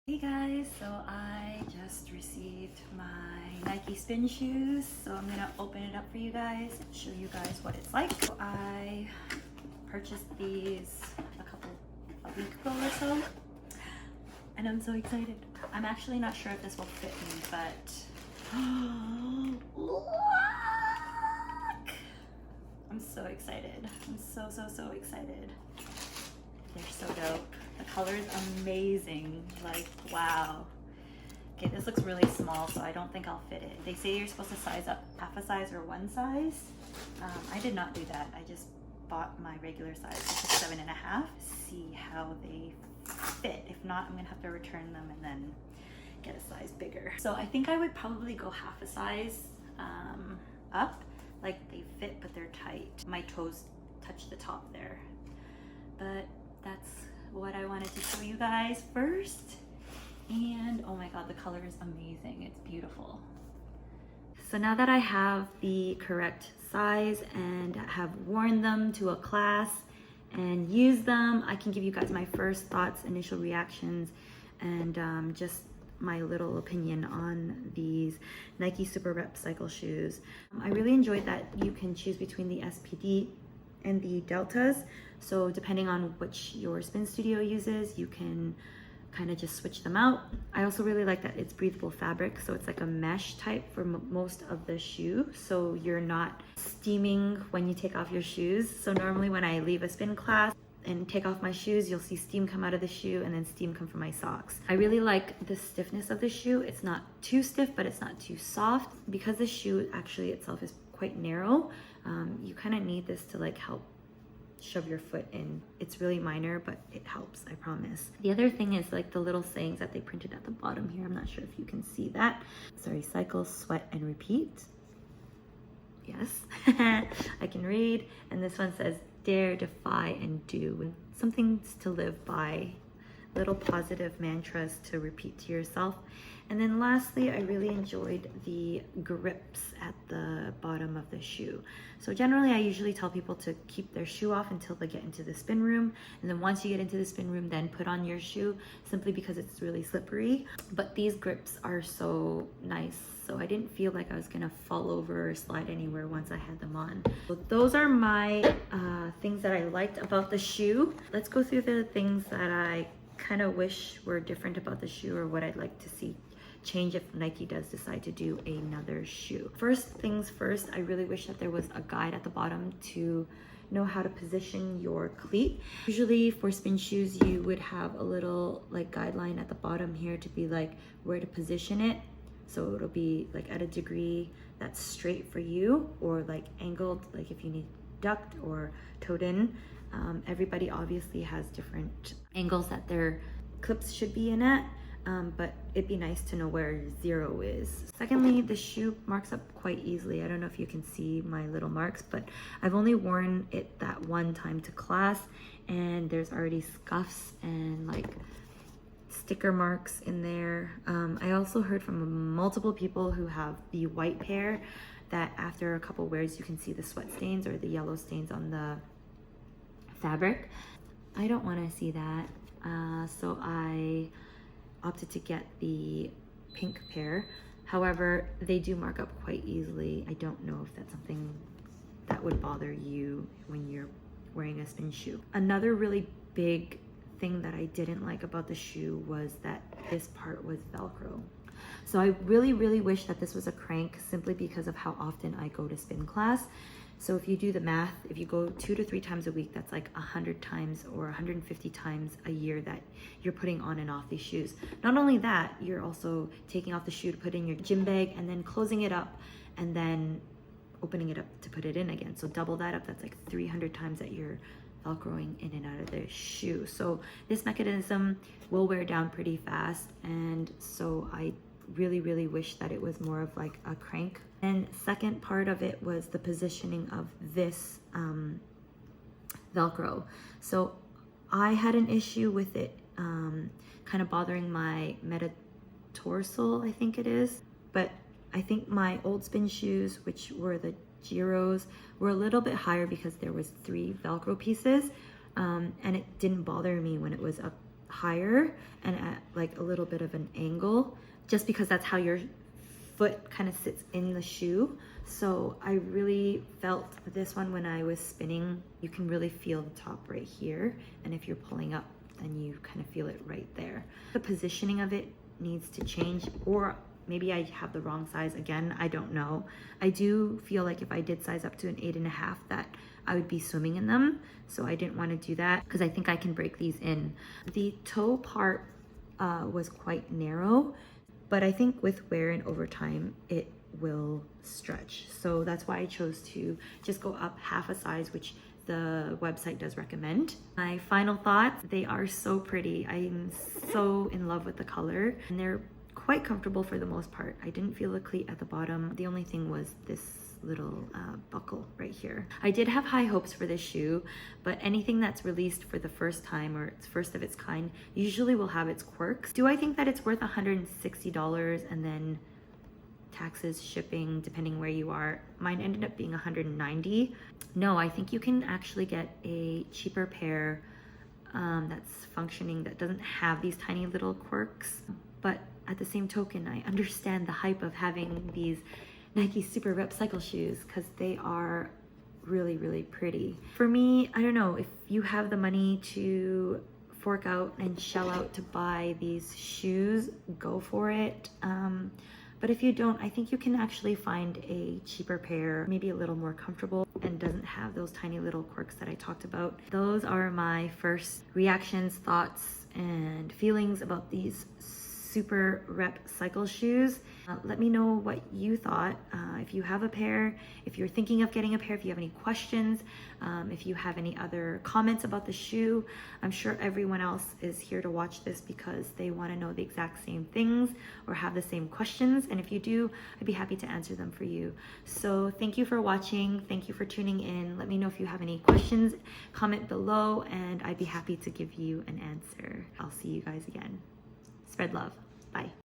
Hey guys, so I just received my Nike spin shoes, so I'm gonna open it up for you guys and show you guys what it's like. So I purchased these a week ago or so, and I'm so excited. I'm actually not sure if this will fit me, but look! I'm so excited. I'm so excited. They're so dope. The color is amazing. Like, wow. Okay, this looks really small, so I don't think I'll fit it. They say you're supposed to size up half a size or one size. I did not do that. I just bought my regular size, which is 7.5. See how they fit. If not, I'm gonna have to return them and then get a size bigger. So I think I would probably go half a size up. Like, they fit, but they're tight. My toes touch the top there. But that's what I wanted to show you guys first. And oh my god, the color is amazing. It's beautiful. So now that I have the correct size and have worn them to a class and used them, I can give you guys my first thoughts, initial reactions, and just my little opinion on these Nike SuperRep cycle shoes. I really enjoyed that you can choose between the SPD and the deltas, so depending on which your spin studio uses, you can kind of just switch them out. I also really like that it's breathable fabric, so it's like a mesh type for most of the shoe, so you're not steaming when you take off your shoes. So normally when I leave a spin class and take off my shoes, you'll see steam come out of the shoe and then steam come from my socks. I really like the stiffness of the shoe. It's not too stiff, but it's not too soft. Because the shoe actually itself is quite narrow, you kind of need this to like help shove your foot in. It's really minor, but it helps, I promise. The other thing is like the little sayings that they printed at the bottom here. I'm not sure if you can see that. Sorry, cycle, sweat, and repeat. Yes, I can read. And this one says, dare, defy, and do. Some things to live by, little positive mantras to repeat to yourself. And then lastly, I really enjoyed the grips at the bottom of the shoe. So generally, I usually tell people to keep their shoe off until they get into the spin room. And then once you get into the spin room, then put on your shoe, simply because it's really slippery. But these grips are so nice. So I didn't feel like I was gonna fall over or slide anywhere once I had them on. So those are my things that I liked about the shoe. Let's go through the things that I kind of wish were different about the shoe, or what I'd like to see change if Nike does decide to do another shoe. First things first, I really wish that there was a guide at the bottom to know how to position your cleat. Usually for spin shoes, you would have a little like guideline at the bottom here to be like where to position it. So it'll be like at a degree that's straight for you, or like angled, like if you need ducked or toed in. Everybody obviously has different angles that their clips should be in at, but it'd be nice to know where zero is. Secondly, the shoe marks up quite easily. I don't know if you can see my little marks, but I've only worn it that one time to class, and there's already scuffs and like sticker marks in there. I also heard from multiple people who have the white pair that after a couple wears you can see the sweat stains or the yellow stains on the fabric. I don't want to see that, so I opted to get the pink pair. However, they do mark up quite easily. I don't know if that's something that would bother you when you're wearing a spin shoe. Another really big thing that I didn't like about the shoe was that this part was Velcro. So I really wish that this was a crank, simply because of how often I go to spin class. So if you do the math, if you go 2 to 3 times a week, that's like 100 times or 150 times a year that you're putting on and off these shoes. Not only that, you're also taking off the shoe to put in your gym bag and then closing it up and then opening it up to put it in again. So double that up, that's like 300 times that you're Velcroing in and out of the shoe. So this mechanism will wear down pretty fast, and so I really wish that it was more of like a crank. And second part of it was the positioning of this Velcro. So I had an issue with it kind of bothering my metatarsal, I think it is. But I think my old spin shoes, which were the Giros, were a little bit higher because there was 3 Velcro pieces, and it didn't bother me when it was up higher and at like a little bit of an angle, just because that's how your foot kind of sits in the shoe. So I really felt this one when I was spinning. You can really feel the top right here, and if you're pulling up, then you kind of feel it right there. The positioning of it needs to change, or maybe I have the wrong size again, I don't know. I do feel like if I did size up to an 8.5 that I would be swimming in them, so I didn't want to do that because I think I can break these in. The toe part was quite narrow, but I think with wear and over time it will stretch. So that's why I chose to just go up half a size, which the website does recommend. My final thoughts, they are so pretty. I'm so in love with the color, and they're quite comfortable for the most part. I didn't feel the cleat at the bottom. The only thing was this little buckle right here. I did have high hopes for this shoe, but anything that's released for the first time or it's first of its kind usually will have its quirks. Do I think that it's worth $160 and then taxes, shipping, depending where you are? Mine ended up being $190. No, I think you can actually get a cheaper pair that's functioning, that doesn't have these tiny little quirks. But at the same token, I understand the hype of having these Nike SuperRep cycle shoes because they are really, really pretty. For me, I don't know, if you have the money to fork out and shell out to buy these shoes, go for it. But if you don't, I think you can actually find a cheaper pair, maybe a little more comfortable and doesn't have those tiny little quirks that I talked about. Those are my first reactions, thoughts, and feelings about these SuperRep cycle shoes. Let me know what you thought. If you have a pair, if you're thinking of getting a pair, if you have any questions, if you have any other comments about the shoe. I'm sure everyone else is here to watch this because they want to know the exact same things or have the same questions. And if you do, I'd be happy to answer them for you. So thank you for watching. Thank you for tuning in. Let me know if you have any questions, comment below, and I'd be happy to give you an answer. I'll see you guys again. Spread love. Bye.